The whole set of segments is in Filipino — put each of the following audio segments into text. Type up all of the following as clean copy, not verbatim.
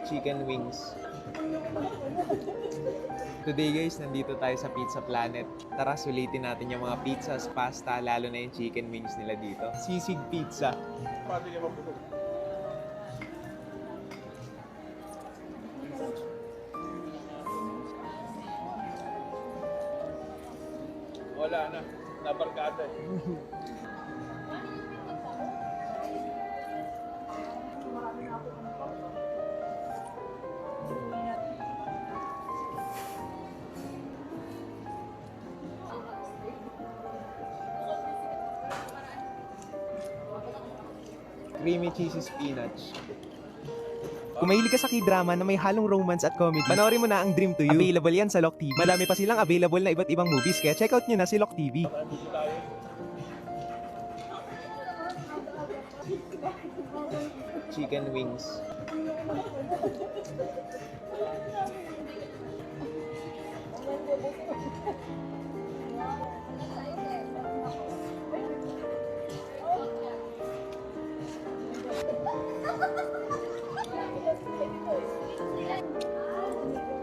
Chicken wings. Today guys, nandito tayo sa Pizza Planet. Tara, sulitin natin yung mga pizzas, pasta, lalo na yung chicken wings nila dito. Sisig Pizza. Wala na. Nabarkada eh. Creamy cheesy spinach. Kung mahilig ka sa K-drama na may halong romance at comedy, panoorin mo na ang Dream to You. Available yan sa Lock TV. Madami pa silang available na iba't ibang movies, kaya check out nyo na si Lock TV. Chicken wings.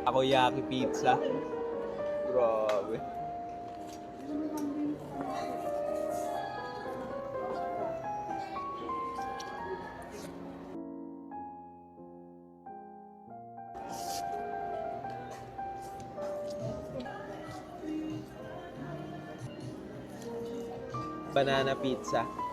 Takoyaki pizza. Grabe. Banana pizza.